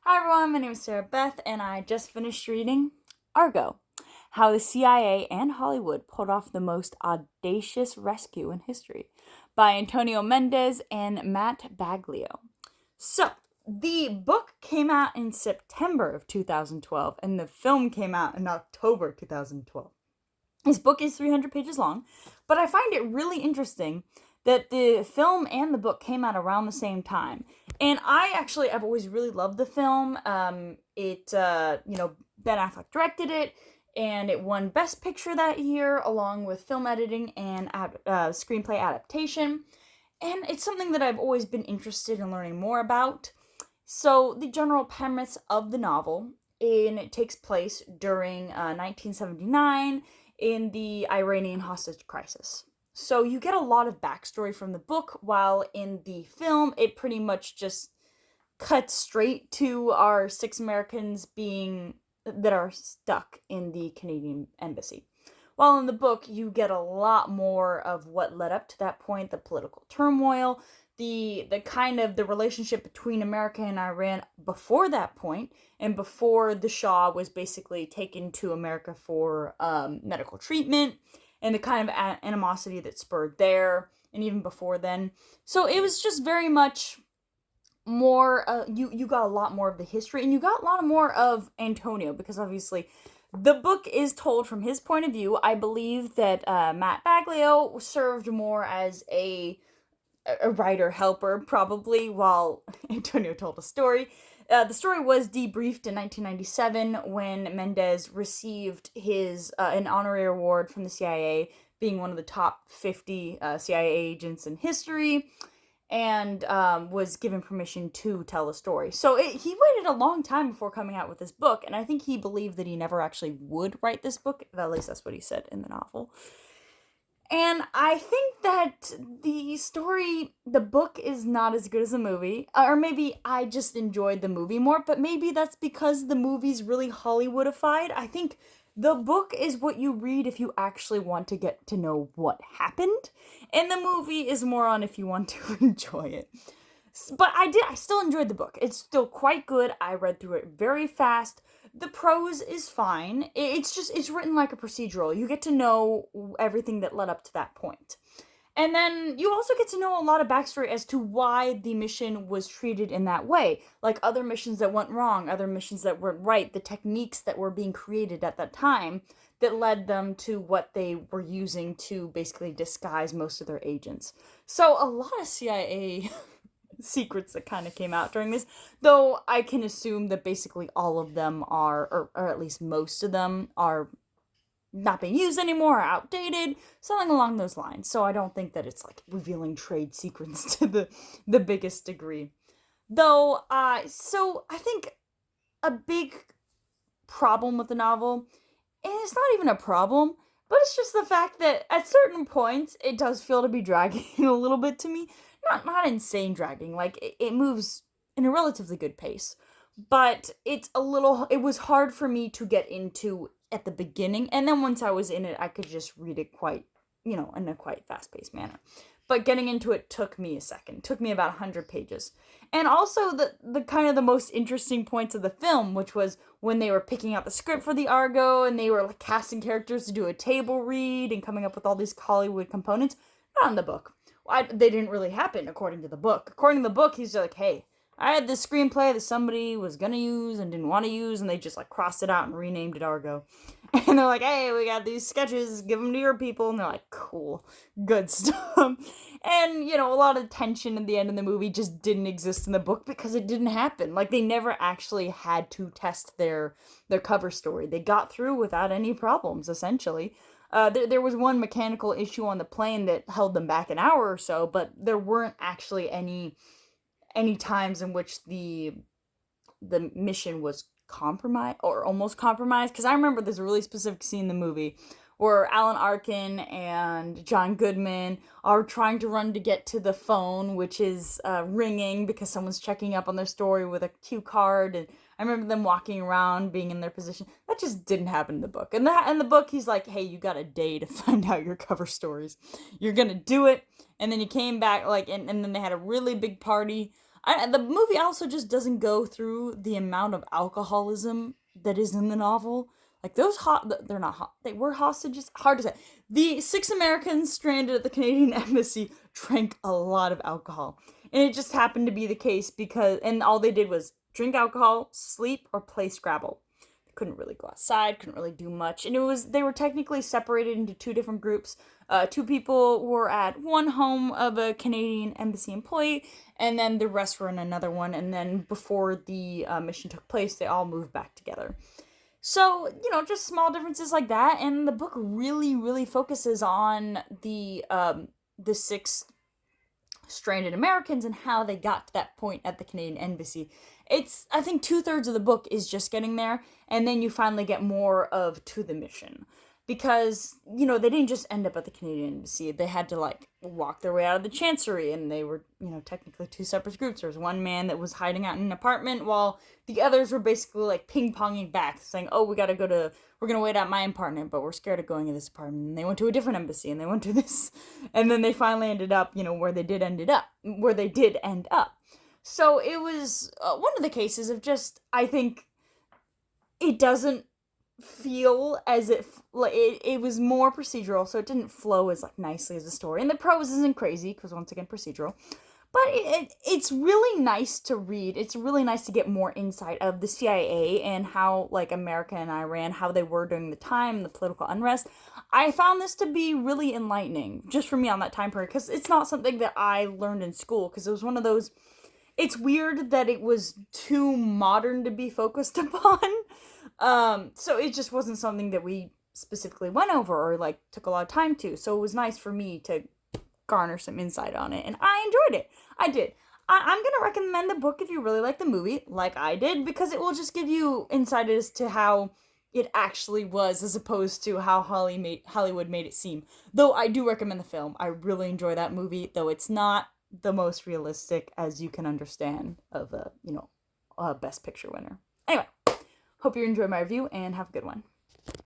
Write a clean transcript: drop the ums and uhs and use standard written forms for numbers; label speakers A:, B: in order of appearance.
A: Hi everyone, my name is Sarah Beth, and I just finished reading Argo: How the CIA and Hollywood Pulled Off the Most Audacious Rescue in History by Antonio Mendez and Matt Baglio. So, the book came out in September of 2012, and the film came out in October 2012. His book is 300 pages long, but I find it really interesting that the film and the book came out around the same time. And I've always really loved the film. Ben Affleck directed it, and it won Best Picture that year, along with film editing and screenplay adaptation. And it's something that I've always been interested in learning more about. So, the general premise of the novel, and it takes place during 1979 in the Iranian hostage crisis. So, you get a lot of backstory from the book, while in the film, it pretty much just cuts straight to our six Americans that are stuck in the Canadian embassy. While in the book, you get a lot more of what led up to that point, the political turmoil, the kind of the relationship between America and Iran before that point, and before the Shah was basically taken to America for medical treatment, and the kind of animosity that spurred there, and even before then. So it was just very much more. You got a lot more of the history, and you got a lot more of Antonio, because obviously the book is told from his point of view. I believe that Matt Baglio served more as a writer helper, probably, while Antonio told a story. The story was debriefed in 1997 when Mendez received an honorary award from the CIA, being one of the top 50 CIA agents in history, and was given permission to tell the story. So he waited a long time before coming out with this book, and I think he believed that he never actually would write this book. At least that's what he said in the novel. And I think that the book is not as good as the movie. Or maybe I just enjoyed the movie more, but maybe that's because the movie's really Hollywoodified. I think the book is what you read if you actually want to get to know what happened, and the movie is more on if you want to enjoy it. But I still enjoyed the book. It's still quite good. I read through it very fast. The prose is fine. It's written like a procedural. You get to know everything that led up to that point. And then you also get to know a lot of backstory as to why the mission was treated in that way. Like other missions that went wrong, other missions that weren't right, the techniques that were being created at that time that led them to what they were using to basically disguise most of their agents. So a lot of CIA secrets that kind of came out during this, though I can assume that basically all of them are, or at least most of them are not being used anymore, or outdated, something along those lines. So I don't think that it's like revealing trade secrets to the biggest degree. Though, so I think a big problem with the novel, and it's not even a problem, but it's just the fact that at certain points it does feel to be dragging a little bit to me. Not insane dragging, like it moves in a relatively good pace, but it was hard for me to get into at the beginning, and then once I was in it, I could just read it quite, in a quite fast-paced manner. But getting into it took me a second. It took me about 100 pages. And also the kind of the most interesting points of the film, which was when they were picking out the script for the Argo, and they were like casting characters to do a table read and coming up with all these Hollywood components. Not in the book. They didn't really happen according to the book. According to the book, he's like, hey, I had this screenplay that somebody was gonna use and didn't want to use, and they just like crossed it out and renamed it Argo. And they're like, hey, we got these sketches, give them to your people. And they're like, cool, good stuff. And, a lot of tension at the end of the movie just didn't exist in the book because it didn't happen. Like, they never actually had to test their cover story. They got through without any problems, essentially. There was one mechanical issue on the plane that held them back an hour or so, but there weren't actually any times in which the mission was compromised or almost compromised. Because I remember there's a really specific scene in the movie where Alan Arkin and John Goodman are trying to run to get to the phone, which is ringing because someone's checking up on their story with a cue card. And I remember them walking around, being in their position. That just didn't happen in the book. In the book, he's like, hey, you got a day to find out your cover stories. You're going to do it. And then he came back, and then they had a really big party. The movie also just doesn't go through the amount of alcoholism that is in the novel. Like those they're not hot. They were hostages. Hard to say. The 6 Americans stranded at the Canadian embassy drank a lot of alcohol, and it just happened to be the case because, and all they did was drink alcohol, sleep, or play Scrabble. They couldn't really go outside. Couldn't really do much, and they were technically separated into 2 different groups. 2 people were at one home of a Canadian embassy employee, and then the rest were in another one. And then before the mission took place, they all moved back together. So, just small differences like that, and the book really, really focuses on the 6 stranded Americans and how they got to that point at the Canadian embassy. I think 2/3 of the book is just getting there, and then you finally get more of to the mission. Because, they didn't just end up at the Canadian embassy. They had to, walk their way out of the chancery, and they were, technically 2 separate groups. There was one man that was hiding out in an apartment, while the others were basically, ping-ponging back, saying, oh, we're gonna wait at my apartment, but we're scared of going to this apartment. And they went to a different embassy, and they went to this, and then they finally ended up, where they did end up. So it was one of the cases of just, I think, it doesn't feel as if it was more procedural, so it didn't flow as nicely as the story, and the prose isn't crazy because once again procedural, but it's really nice to read. It's really nice to get more insight of the CIA and how America and Iran, how they were during the time, the political unrest. I found this to be really enlightening just for me on that time period, because it's not something that I learned in school, because it was one of those, it's weird that it was too modern to be focused upon. So it just wasn't something that we specifically went over or took a lot of time to. So it was nice for me to garner some insight on it, and I enjoyed it. I did. I'm gonna recommend the book if you really like the movie, like I did, because it will just give you insight as to how it actually was, as opposed to how Hollywood made it seem. Though I do recommend the film. I really enjoy that movie, though it's not the most realistic, as you can understand, of a Best Picture winner. Anyway. Hope you enjoyed my review, and have a good one.